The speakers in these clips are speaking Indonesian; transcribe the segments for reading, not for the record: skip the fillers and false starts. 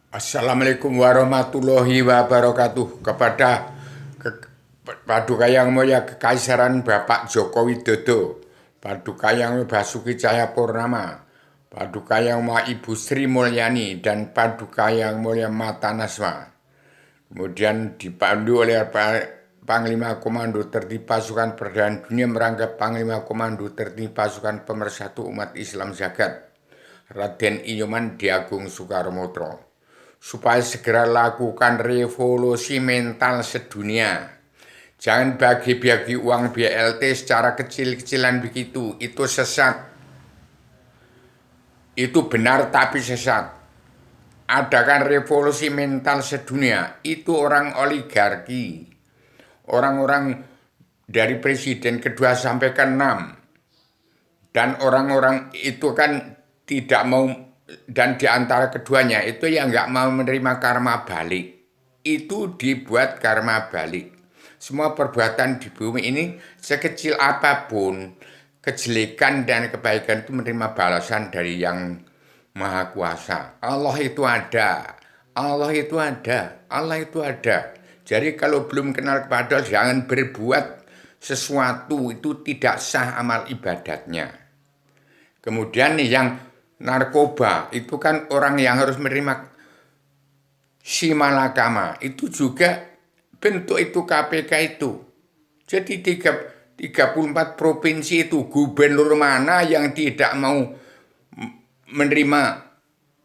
Assalamualaikum warahmatullahi wabarakatuh Paduka Yang Mulia Kekaisaran Bapak Joko Widodo, Paduka Yang Basuki Cahayapurnama, Paduka Yang Mulia Ibu Sri Mulyani, dan Paduka Yang Mulia Mata Nasma. Kemudian dipandu oleh Panglima Komando Tertib Pasukan Perdamaian Dunia merangkap Panglima Komando Tertib Pasukan Pemersatu Umat Islam Jagat, Raden Inyoman Diagung Soekarmotro, supaya segera lakukan revolusi mental sedunia. Jangan bagi-bagi uang BLT secara kecil-kecilan begitu. Itu sesat. Itu benar tapi sesat. Adakan revolusi mental sedunia. Itu orang oligarki. Orang-orang dari presiden kedua sampai ke-6. Dan orang-orang itu kan tidak mau, dan di antara keduanya itu yang nggak mau menerima karma balik. Itu dibuat karma balik. Semua perbuatan di bumi ini sekecil apapun, kejelekan dan kebaikan itu menerima balasan dari yang Maha Kuasa. Allah itu ada. Allah itu ada. Allah itu ada. Jadi kalau belum kenal kepada Allah, jangan berbuat sesuatu, itu tidak sah amal ibadatnya. Kemudian nih yang narkoba, itu kan orang yang harus menerima simalakama. Itu juga bentuk itu KPK itu. Jadi 34 provinsi itu gubernur mana yang tidak mau menerima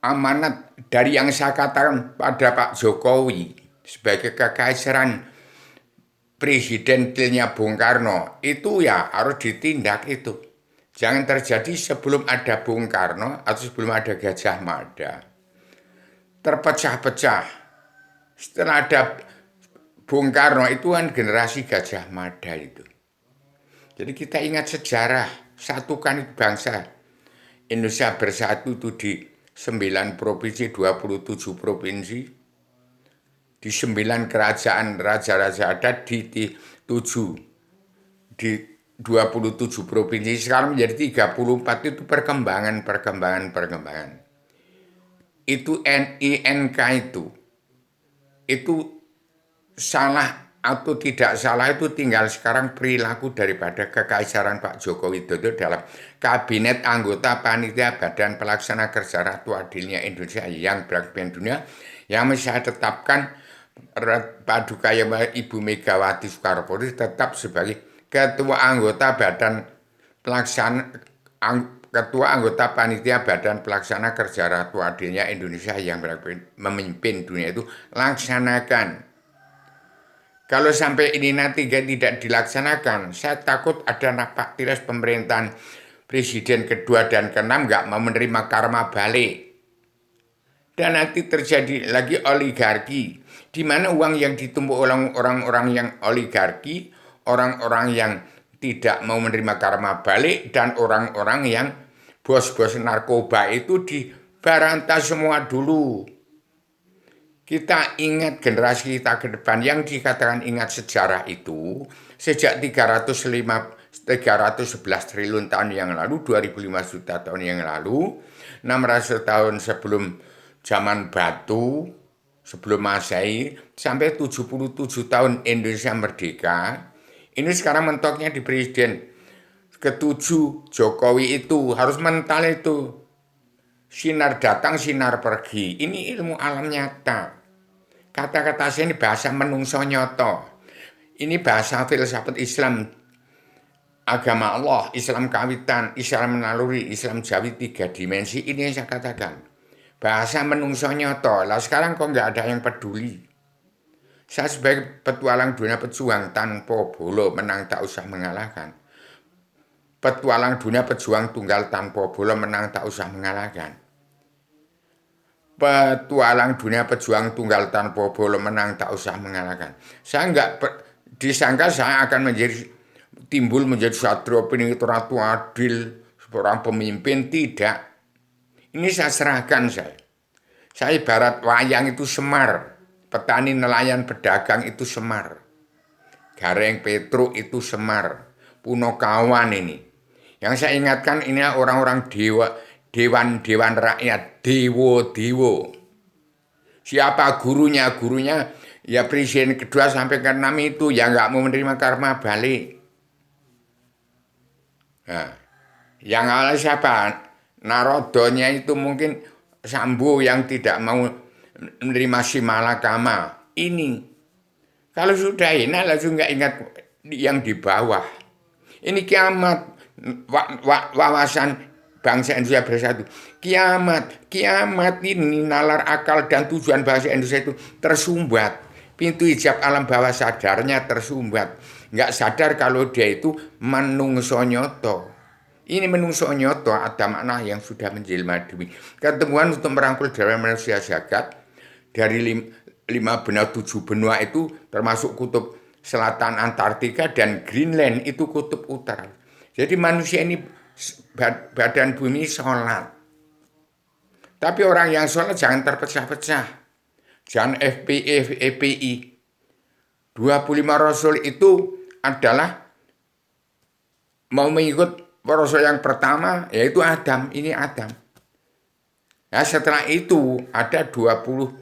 amanat dari yang saya katakan pada Pak Jokowi sebagai kekaisaran presidentilnya Bung Karno, itu ya harus ditindak itu. Jangan terjadi sebelum ada Bung Karno atau sebelum ada Gajah Mada. Terpecah-pecah. Setelah ada Bung Karno itu kan generasi Gajah Mada itu. Jadi kita ingat sejarah, satukan bangsa. Indonesia bersatu itu di 9 provinsi, 27 provinsi. Di 9 kerajaan raja-raja adat di 27 provinsi. Sekarang menjadi 34, itu perkembangan. Itu NINK itu salah atau tidak salah itu tinggal sekarang perilaku daripada kekaisaran Pak Joko Widodo dalam kabinet anggota panitia badan pelaksana kerja Ratu Adilnya Indonesia yang beragam dunia, yang saya tetapkan Paduka Yang Ibu Megawati Soekarno Putri tetap sebagai ketua anggota badan pelaksana ketua anggota panitia badan pelaksana kerja Ratu Adilnya Indonesia yang memimpin dunia itu. Laksanakan. Kalau sampai ini nanti tidak dilaksanakan, saya takut ada napak tilas pemerintahan presiden kedua dan ke-6 nggak mau menerima karma balik. Dan nanti terjadi lagi oligarki, di mana uang yang ditumpuk oleh orang-orang yang oligarki, orang-orang yang tidak mau menerima karma balik, dan orang-orang yang bos-bos narkoba itu dibarantas semua dulu. Kita ingat generasi kita ke depan yang dikatakan ingat sejarah itu sejak 311 triliun tahun yang lalu, 2005 juta tahun yang lalu, 600 tahun sebelum zaman batu, sebelum Masehi, sampai 77 tahun Indonesia merdeka. Ini sekarang mentoknya di presiden ketujuh Jokowi itu harus mental itu. Sinar datang, sinar pergi. Ini ilmu alam nyata. Kata-kata saya ini bahasa menungso nyoto. Ini bahasa filsafat Islam, agama Allah, Islam kawitan, Islam menaluri, Islam jawi 3 dimensi. Ini yang saya katakan. Bahasa menungso nyoto. Lah sekarang kok nggak ada yang peduli. Saya sebagai petualang dunia pejuang tanpa bolo menang tak usah mengalahkan. Petualang dunia pejuang tunggal tanpa bolo menang tak usah mengalahkan. Petualang dunia pejuang tunggal tanpa bolo menang tak usah mengalahkan. Saya nggak disangka saya akan timbul menjadi satria peningit Ratu Adil, seorang pemimpin, tidak. Ini saya serahkan saya. Saya ibarat wayang itu Semar, petani nelayan pedagang itu Semar, Gareng Petruk itu Semar, Punokawan ini. Yang saya ingatkan ini orang-orang dewan rakyat, dewa. Siapa gurunya? Gurunya ya presiden kedua sampai ke-6 itu yang nggak mau menerima karma balik. Nah, yang awal siapa? Narodonya itu mungkin Sambo yang tidak mau menerima si malakama. Ini kalau sudah enak langsung nggak ingat yang di bawah. Ini kiamat wawasan bangsa Indonesia bersatu. Kiamat, kiamat ini nalar akal dan tujuan bangsa Indonesia itu tersumbat. Pintu hijab alam bawah sadarnya tersumbat. Nggak sadar kalau dia itu menungso nyoto. Ini menungso nyoto ada makna yang sudah menjelma demi ketemuan untuk merangkul dalam manusia jagat dari 5 benua 7 benua itu termasuk kutub selatan Antartika dan Greenland itu kutub utara. Jadi manusia ini badan bumi sholat. Tapi orang yang sholat jangan terpecah-pecah. Jangan FPI. 25 Rasul itu adalah mau mengikut Rasul yang pertama, yaitu Adam. Ini Adam. Nah, setelah itu ada 24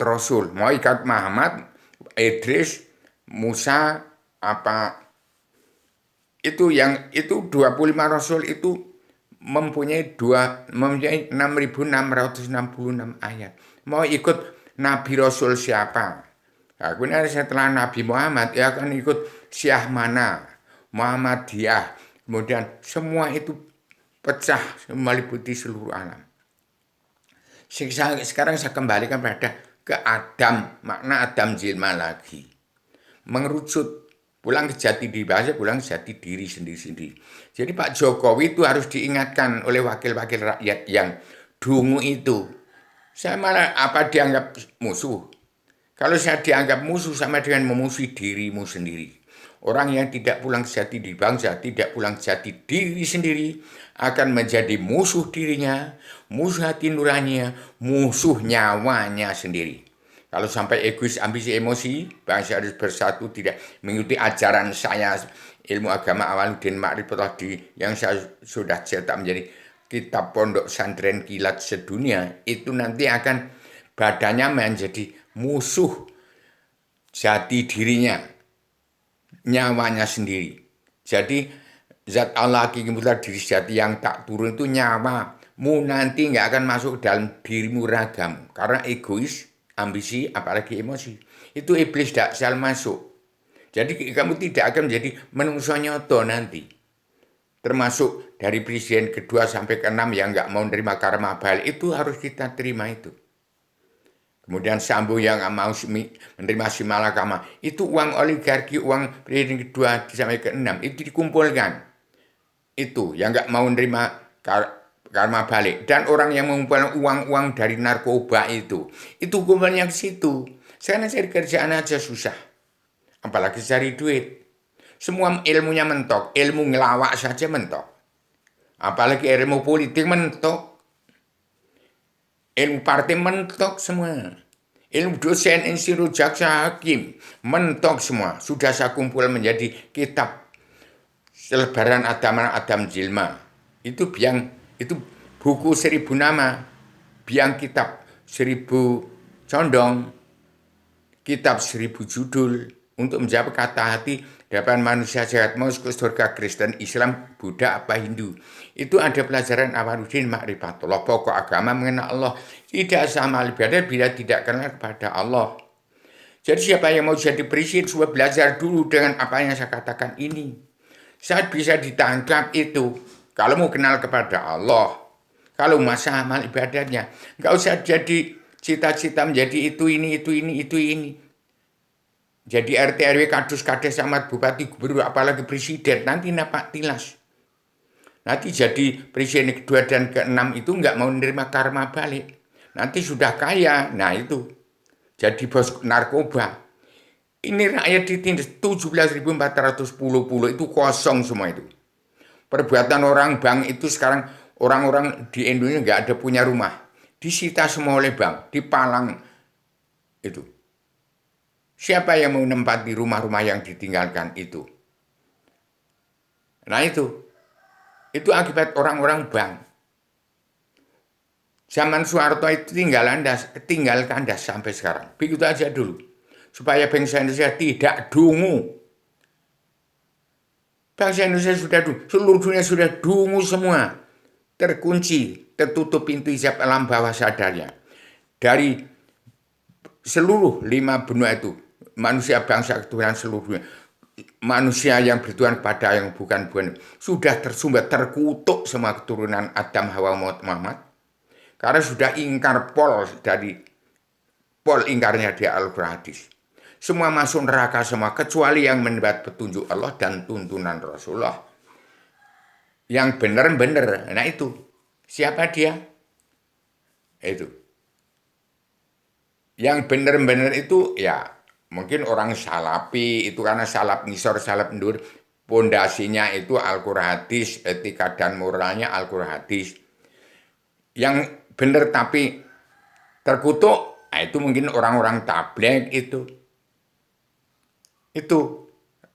Rasul. Mau ikut Muhammad, Idris, Musa, itu 25 Rasul itu mempunyai 6.666 ayat. Mau ikut Nabi Rasul siapa? Nah, kemudian setelah Nabi Muhammad ya akan ikut Syekh mana, Muhammadiyah. Kemudian semua itu pecah meliputi seluruh alam. Sekarang saya kembalikan pada ke Adam, makna Adam jilma lagi. Mengerucut, pulang ke jati diri, bahasa pulang ke jati diri sendiri-sendiri. Jadi Pak Jokowi itu harus diingatkan oleh wakil-wakil rakyat yang dungu itu. Saya malah apa dianggap musuh? Kalau saya dianggap musuh sama dengan memusuhi dirimu sendiri. Orang yang tidak pulang ke jati diri bangsa, tidak pulang ke jati diri sendiri, akan menjadi musuh dirinya, musuh hati nuraninya, musuh nyawanya sendiri. Kalau sampai egois, ambisi, emosi, bangsa harus bersatu, tidak mengikuti ajaran saya, ilmu agama Awaluddin Ma'rifatullah yang saya sudah cetak menjadi kitab pondok santren kilat sedunia, itu nanti akan badannya menjadi musuh jati dirinya, nyawanya sendiri. Jadi zat Allah hakikatnya diri sejati yang tak turun itu nyawamu nanti nggak akan masuk dalam dirimu ragam karena egois, ambisi, apalagi emosi. Itu iblis tidak sel masuk. Jadi kamu tidak akan menjadi menungso nyoto nanti. Termasuk dari presiden kedua sampai ke-6 yang nggak mau menerima karma balik itu harus kita terima itu. Kemudian Sambo yang mau menerima si malakama. Itu uang oligarki, uang presiden kedua sampai ke-6. Itu dikumpulkan. Itu yang nggak mau menerima karma balik. Dan orang yang mengumpulkan uang-uang dari narkoba itu kumpulnya ke situ. Sekarang cari kerjaan aja susah. Apalagi cari duit. Semua ilmunya mentok. Ilmu ngelawak saja mentok. Apalagi ilmu politik mentok. Ilmu partai mentok semua. Ilmu dosen, institut, jaksa, hakim mentok semua. Sudah saya kumpul menjadi kitab selebaran Adam Jilma. Itu buku 1000 nama. Biang kitab 1000 condong. Kitab 1000 judul. Untuk menjawab kata hati depan manusia jagat mau ke surga Kristen, Islam, Buddha, apa Hindu. Itu ada pelajaran Awaluddin Ma'rifatullah. Pokok agama mengenal Allah. Tidak sama ibadah bila tidak kenal kepada Allah. Jadi siapa yang mau jadi presiden, coba belajar dulu dengan apa yang saya katakan ini. Saat bisa ditangkap itu. Kalau mau kenal kepada Allah. Kalau masa amal ibadahnya. Nggak usah jadi cita-cita menjadi itu ini. Jadi RT RW kadus kades sama bupati gubernur apalagi presiden nanti napak tilas. Nanti jadi presiden kedua dan ke-6 itu nggak mau menerima karma balik. Nanti sudah kaya, nah itu jadi bos narkoba. Ini rakyat ditindas 17.410 itu kosong semua itu. Perbuatan orang bank itu sekarang orang-orang di Indonesia nggak ada punya rumah. Disita semua oleh bank, dipalang itu. Siapa yang mau menempati rumah-rumah yang ditinggalkan itu? Nah itu akibat orang-orang bank. Zaman Soeharto itu tinggal kandas sampai sekarang. Begitu aja dulu. Supaya bangsa Indonesia tidak dungu. Bangsa Indonesia sudah dungu. Seluruh dunia sudah dungu semua. Terkunci, tertutup pintu hijab alam bawah sadarnya. Dari seluruh 5 benua itu, manusia bangsa keturunan seluruh dunia, manusia yang bertuhan kepada yang bukan, sudah tersumbat, terkutuk semua keturunan Adam, Hawa, Muhammad. Karena sudah ingkar pol ingkarnya di Al-Quran hadis. Semua masuk neraka semua, kecuali yang mendapat petunjuk Allah dan tuntunan Rasulullah. Yang benar-benar, nah itu. Siapa dia? Itu. Yang benar-benar itu, ya mungkin orang salafi, itu karena salaf nisor, salaf ndur. Pondasinya itu Al-Quran hadis, etika dan moralnya Al-Quran hadis. Yang benar tapi terkutuk, nah itu mungkin orang-orang tabligh itu. Itu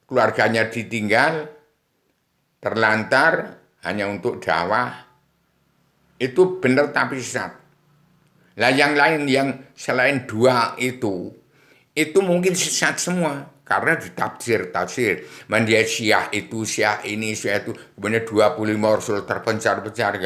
keluarganya ditinggal, terlantar hanya untuk dakwah. Itu benar tapi sesat. Lah yang lain yang selain 2 itu mungkin sesat semua. Karena ditafsir. Dia Syiah itu, Syiah ini, Syiah itu. Kemudian 25 Rasul terpencar-pencar.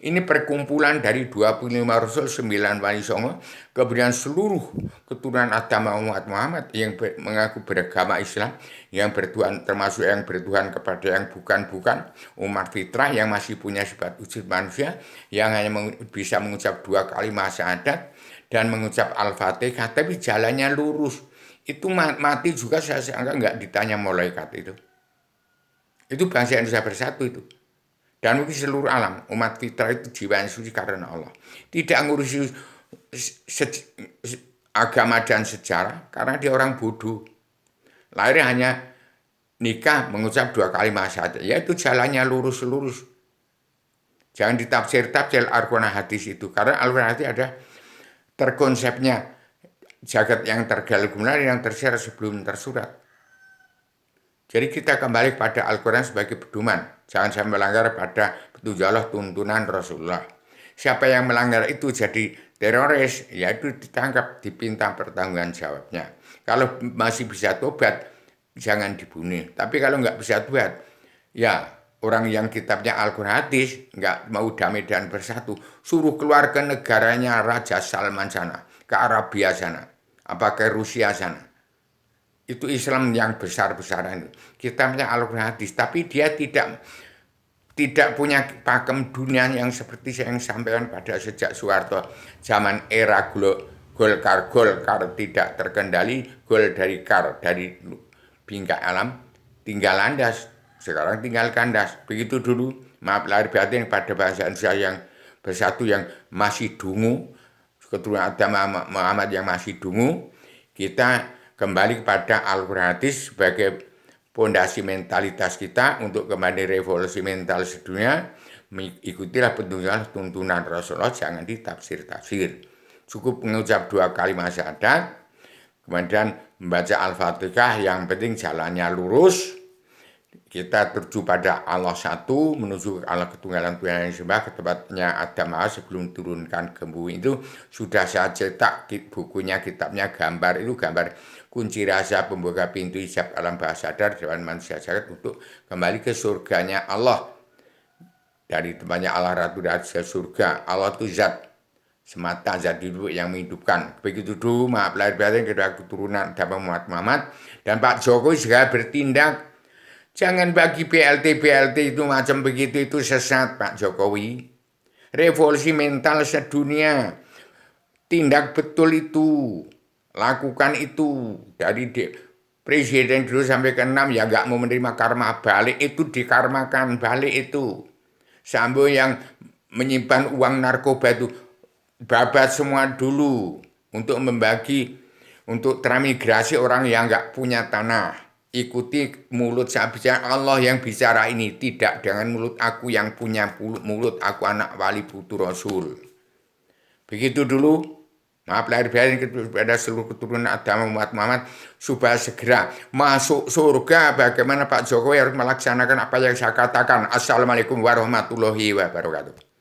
Ini perkumpulan dari 25 Rasul, 9 wali songo. Kemudian seluruh keturunan Adam umat Muhammad yang mengaku beragama Islam. Yang bertuhan, termasuk yang bertuhan kepada yang bukan-bukan. Umat fitrah yang masih punya sifat wujud manusia. Yang hanya bisa mengucap 2 kalimat syahadat. Dan mengucap Al-Fatihah. Tapi jalannya lurus. Itu mati juga saya sangka nggak ditanya malaikat itu. Itu bangsa Indonesia bersatu itu. Dan mungkin seluruh alam, umat fitrah itu jiwa yang suci karena Allah. Tidak ngurusi agama dan sejarah karena dia orang bodoh. Lahirnya hanya nikah mengucap 2 kalimat syahadat. Ya itu jalannya lurus-lurus. Jangan ditafsir-tafsir Al-Quran hadis itu. Karena Al-Quran hadis ada terkonsepnya. Jagat yang tergali kebenaran yang tersiar sebelum tersurat. Jadi kita kembali pada Al-Quran sebagai pedoman. Jangan sampai melanggar pada petunjuk Allah, tuntunan Rasulullah. Siapa yang melanggar itu jadi teroris, yaitu ditangkap, dipinta pertanggungan jawabnya. Kalau masih bisa tobat, jangan dibunuh. Tapi kalau nggak bisa tobat, ya orang yang kitabnya Al-Quran hadis, nggak mau damai dan bersatu, suruh keluar ke negaranya Raja Salman sana. Ke Arabia sana, apa ke Rusia sana. Itu Islam yang besar-besaran. Kitabnya Al-Quran hadis, tapi dia tidak punya pakem dunia yang seperti saya yang sampaikan pada sejak Soeharto. Zaman era Golkar tidak terkendali, gol dari bingkai alam, tinggal landas. Sekarang tinggal kandas. Begitu dulu, maaf lahir batin pada bahasa Indonesia yang bersatu yang masih dungu, keturunan Adam Muhammad yang masih dungu, kita kembali kepada Al-Quran hadis sebagai pondasi mentalitas kita untuk kembali revolusi mental sedunia. Ikutilah petunjuk tuntunan Rasulullah, jangan ditafsir-tafsir. Cukup mengucap 2 kalimat syahadat, kemudian membaca Al-Fatihah, yang penting jalannya lurus. Kita terju pada Allah satu, menuju Allah ketunggalan Tuhan yang sembah, ke tempatnya Adam sebelum turunkan ke bumi itu. Sudah saya cetak bukunya, kitabnya, gambar itu gambar kunci rahasia pembuka pintu hijab alam bawah sadar dewan manusia jagat untuk kembali ke surganya Allah. Dari tempatnya Allah Ratu Raja surga. Allah itu zat semata, zat hidup yang menghidupkan. Begitu dulu, maaf lahir batin kedua keturunan Adam Muhammad. Dan Pak Jokowi juga bertindak. Jangan bagi BLT itu macam begitu, itu sesat Pak Jokowi. Revolusi mental sedunia. Tindak betul itu. Lakukan itu. Dari presiden dulu sampai ke-6 ya nggak mau menerima karma balik, itu dikarmakan balik itu. Sambo yang menyimpan uang narkoba itu babat semua dulu untuk membagi, untuk transmigrasi orang yang nggak punya tanah. Ikuti mulut saya bicara, Allah yang bicara ini, tidak dengan mulut aku yang punya mulut, aku anak wali putu Rasul. Begitu dulu, maaf lahir batin kepada seluruh keturunan Adam umat Muhammad, supaya segera masuk surga. Bagaimana Pak Jokowi harus melaksanakan apa yang saya katakan. Assalamualaikum warahmatullahi wabarakatuh.